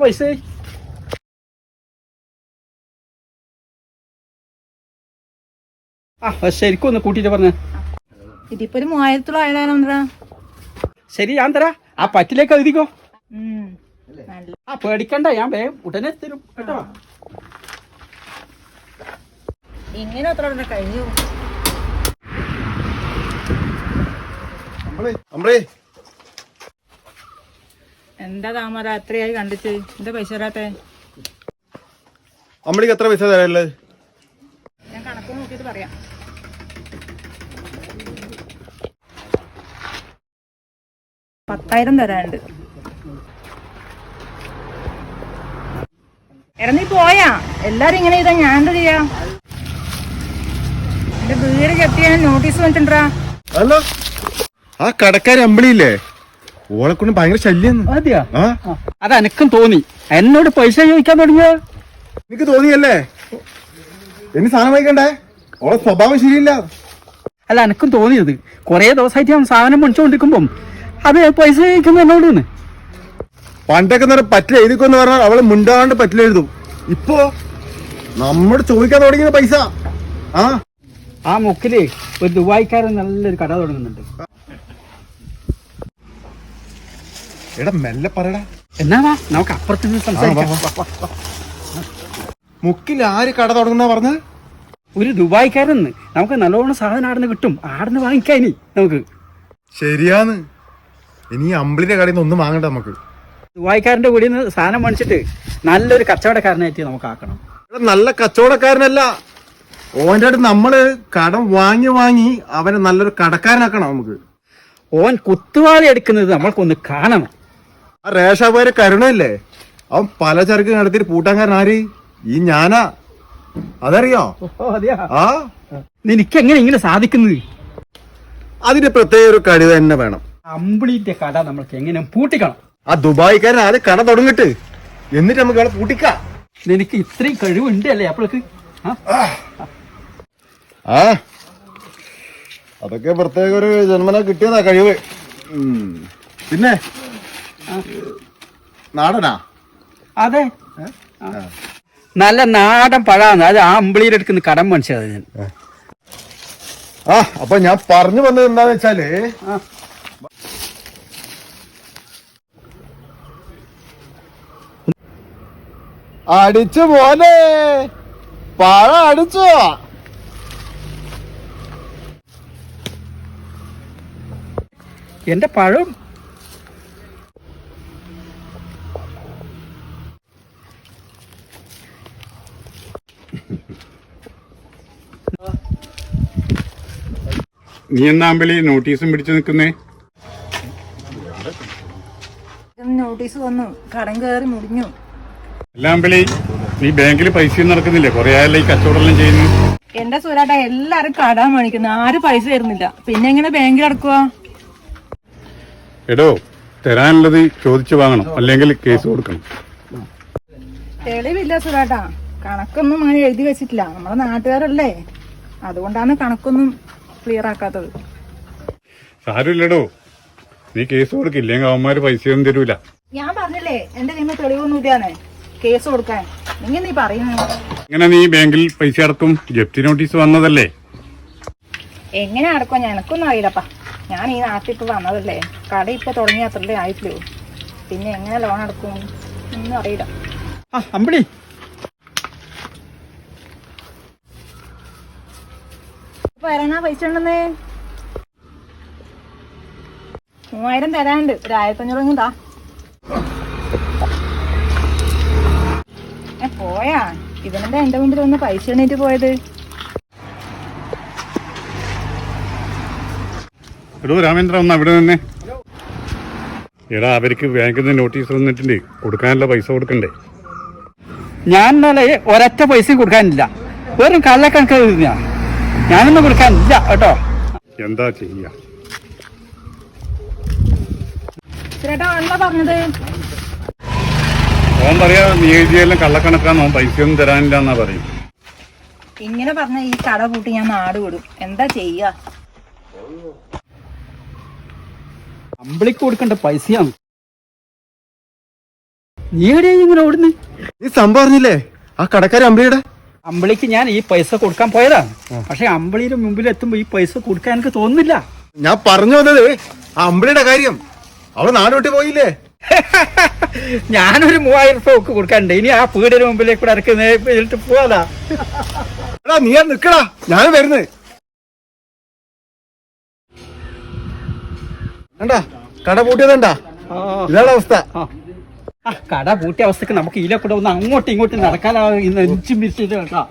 പൈസ ശരിക്കും ഒന്ന് കൂട്ടിട്ട് പറഞ്ഞ. ഇതിപ്പോ ഒരു 3000 ആയാലോ? ശരി, ഞാൻ തരാ. ആ പറ്റിലേക്ക് എഴുതിക്കോ. പേടിക്കണ്ട, ഞാൻ വേഗം ഉടനെ തരും കേട്ടോ. ഇങ്ങനെ എത്ര കഴിഞ്ഞു? എന്താ താമര അത്രയായി കണ്ടിട്ട് എന്താ പൈസ തരാത്തെ? അമ്മളിക്ക് എത്ര പൈസ തരാനുള്ളത്? ഞാൻ കണക്ക് നോക്കിട്ട് പറയാം. $10,000 തരാനുണ്ട്. ഇറങ്ങി പോയാ എല്ലാരും ഇങ്ങനെ ചെയ്താ ഞാൻ എന്താ ചെയ്യാ? എന്റെ വീട് കെട്ടിയ നോട്ടീസ് വന്നിട്ടുണ്ടാ. അല്ല, ആ കടക്കാരി അമ്പിളിയില്ലേ, ഓളെ കൊണ്ട് ഭയങ്കര ശല്യം. അത് എനക്കും തോന്നി. എന്നോട് പൈസ ചോദിക്കാൻ തുടങ്ങിയ എനിക്ക് തോന്നിയല്ലേ? ഇനി സാധനം വാങ്ങിക്കണ്ടേ? ഓളെ സ്വഭാവം ശരിയില്ല. അല്ല, എനക്കും തോന്നിയത് കൊറേ ദിവസമായിട്ട് ഞാൻ സാധനം മേടിച്ചോണ്ടിരിക്കുമ്പം അത് പൈസ ചോദിക്കുന്നു എന്നോട്. പണ്ടൊക്കെ നേരം പറ്റില്ല എഴുതിക്കൊന്ന് പറഞ്ഞാൽ അവള് മുണ്ടാണ്ട് പറ്റില്ല എഴുതും. ഇപ്പോ നമ്മോട് ചോദിക്കാൻ തുടങ്ങിയ പൈസ. ആ മുക്കില് ഒരു ദുബായിക്കാരൻ നല്ലൊരു കട തുടങ്ങുന്നുണ്ട്. എടാ മെല്ലെ പറയടാ. എന്നാ നമുക്ക് അപ്പുറത്ത് സംസാരിക്കാം. മുക്കിൽ ആര് കട തുടങ്ങുന്ന പറഞ്ഞത്? ഒരു ദുബായിക്കാരൻ. നമുക്ക് നല്ലോണം സാധനം ആടുന്ന് കിട്ടും. ആടുന്ന് വാങ്ങിക്കാനി നമുക്ക്. ശരിയാന്ന്. ഇനി അമ്പിളിന്റെ കടയിൽ നിന്ന് ഒന്നും വാങ്ങണ്ട നമുക്ക്. ദുബായിക്കാരന്റെ കൂടി സാധനം മേടിച്ചിട്ട് നല്ലൊരു കച്ചവടക്കാരനായിട്ട് നമുക്ക് ആക്കണം. നല്ല കച്ചവടക്കാരനല്ല, ഓന്റെ അടുത്ത് നമ്മള് കടം വാങ്ങി അവനെ നല്ലൊരു കടക്കാരനാക്കണം നമുക്ക്. ഓൻ കുത്തുവാളി എടുക്കുന്നത് നമ്മൾക്കൊന്ന് കാണണം. ആ റേഷാബാരെ കരുണല്ലേ, അവൻ പലചരക്ക് നടത്തിയിട്ട് പൂട്ടാൻകാരൻ ആര്? ഈ ഞാനാ. അതറിയോ? ആ, നിനക്ക് എങ്ങനെ ഇങ്ങനെ സാധിക്കുന്നത്? അതിന് പ്രത്യേക ഒരു കഴിവ് തന്നെ വേണം. അമ്പിളിന്റെ കട നമ്മൾക്ക് എങ്ങനെ പൂട്ടിക്കണം. ആ ദുബായിക്കാരൻ ആദ്യം കട തുടങ്ങിട്ട് എന്നിട്ട് നമുക്ക് അവിടെ പൂട്ടിക്കാം. നിനക്ക് ഇത്രയും കഴിവുണ്ട് അല്ലേ അപ്പോഴേക്ക്? ആ, അതൊക്കെ പ്രത്യേക ഒരു ജന്മന കിട്ടിയതാ കഴിവ്. പിന്നെ നാടനാ? അതെ, നല്ല നാടൻ പഴാന്ന്. അത് ആ അമ്പിളിയുടെ അടുക്കുന്ന കടം മേടിച്ചത് ഞാൻ. അപ്പൊ ഞാൻ പറഞ്ഞു വന്നത് എന്താന്ന് വെച്ചാല്, അടിച്ചു പോലെ പഴം അടിച്ചോ? എന്റെ പഴം നീ എന്നാ അമ്പിളി നോട്ടീസും പിടിച്ചു നിൽക്കുന്നേ? നോട്ടീസ് വന്നു, കടം കയറി മുടിഞ്ഞു. അല്ല അമ്പിളി, നീ ബാങ്കിൽ പൈസ നടക്കുന്നില്ലേ? കൊറേ ആയല്ലേ ഈ കച്ചവടം ചെയ്യുന്നു. എന്റെ സുരാട്ട എല്ലാരും കടം മേടിക്കുന്നു, ആരും പൈസ തരുന്നില്ല. പിന്നെ എങ്ങനെ ബാങ്കിൽ അടക്കുക? എടോ, തരാനുള്ളത് ചോദിച്ചു വാങ്ങണം, അല്ലെങ്കിൽ കേസ് കൊടുക്കണം. തെളിവില്ല സുരാട്ടാ, കണക്കൊന്നും അങ്ങനെ എഴുതി വെച്ചിട്ടില്ല. നമ്മളെ നാട്ടുകാരല്ലേ, അതുകൊണ്ടാണ് കണക്കൊന്നും ക്ലിയർ ആക്കാത്തത്. സാരമില്ലടോ, നീ കേസ് കൊടുക്കില്ലെങ്കിൽ അവന്മാര് പൈസയൊന്നും തരൂല. ഞാൻ പറഞ്ഞില്ലേ എന്റെ കയ്യിൽ തെളിവൊന്നും ഇല്ലാന്ന് കേസ് കൊടുക്കാൻ. നീ പറയുന്നു ഇങ്ങനെ നീ ബാങ്കിൽ പൈസ അടക്കും? ജപ്തി നോട്ടീസ് വന്നതല്ലേ? എങ്ങനെ അടക്കും എനക്കൊന്നും അറിയില്ലപ്പാ. ഞാൻ ഈ നാട്ടിൽ ഇപ്പൊ വന്നതല്ലേ, കട ഇപ്പൊ തുടങ്ങിയ അത്രല്ലേ ആയിട്ടില്ലോ. പിന്നെ എങ്ങനെ ലോൺ അടക്കും ഒന്നും അറിയില്ല. അമ്പിളി, വരാനാ പൈസ ഉണ്ടെന്നേ? 3000 തരാനുണ്ട്, ഒരു 1500 താ. പോയാ ഇവനെന്താ എന്റെ മുമ്പിൽ ഒന്ന് പൈസ എണ്ണീറ്റ് പോയത്? എടോ രാമേന്ദ്ര, ഒന്ന് അവിടെ നിന്നേ. എടാ, അവർക്ക് ബാങ്കിൽ നിന്ന് നോട്ടീസ് വന്നിട്ടുണ്ട്, കൊടുക്കാനുള്ള പൈസ കൊടുക്കണ്ടേ? ഞാൻ ഇന്നലെ ഒരൊറ്റ പൈസ കൊടുക്കാനില്ല. വെറും കള്ളക്കണക്ക് എഴുതുന്ന ഞാനൊന്നും കൊടുക്കാനില്ല കേട്ടോ. എന്താ ചെയ്യാ? ചേട്ടാ എന്താ പറഞ്ഞത്? ഓൻ പറയാ നീ എഴുതിയെല്ലാം കള്ളക്കണക്കാന്ന്, ഓൻ പൈസയൊന്നും തരാനില്ല എന്നാ പറയും. ഇങ്ങനെ പറഞ്ഞ ഈ കട പൂട്ടി ഞാൻ നാട് വിടും. എന്താ ചെയ്യാ? അമ്പിളിക്ക് കൊടുക്കേണ്ട പൈസയാണ്. നീ എവിടെയാ ഇങ്ങനെ ഓടുന്നു? നീ സംഭവം അറിഞ്ഞില്ലേ ആ കടക്കാരി അമ്പിളിയുടെ? അമ്പിളിക്ക് ഞാൻ ഈ പൈസ കൊടുക്കാൻ പോയതാണ്. പക്ഷെ അമ്പിളിയുടെ മുമ്പിൽ എത്തുമ്പോ ഈ പൈസ കൊടുക്കാൻ എനിക്ക് തോന്നുന്നില്ല. ഞാൻ പറഞ്ഞു വന്നത് ആ അമ്പിളിയുടെ കാര്യം. അവള് നാട് വിട്ട് പോയില്ലേ? ഞാനൊരു 3000 രൂപ ഒക്കെ കൊടുക്കാനുണ്ട്. ഇനി ആ പീടിയുടെ മുമ്പിലേക്ക് കൂടെ ഇറക്കി പോവാതാ. എടാ നീ നിക്കടാ, ഞാൻ വരുന്നത്. കണ്ടാ കട പൂട്ടിയതുണ്ടാ? ഇതാണ് അവസ്ഥ. കട പൂട്ടിയ അവസ്ഥക്ക് നമുക്ക് ഇതിലെ കൂടെ ഒന്ന് അങ്ങോട്ടും ഇങ്ങോട്ടും നടക്കാനാ. ഇന്ന് 5 മിനിറ്റ് കേട്ടോ.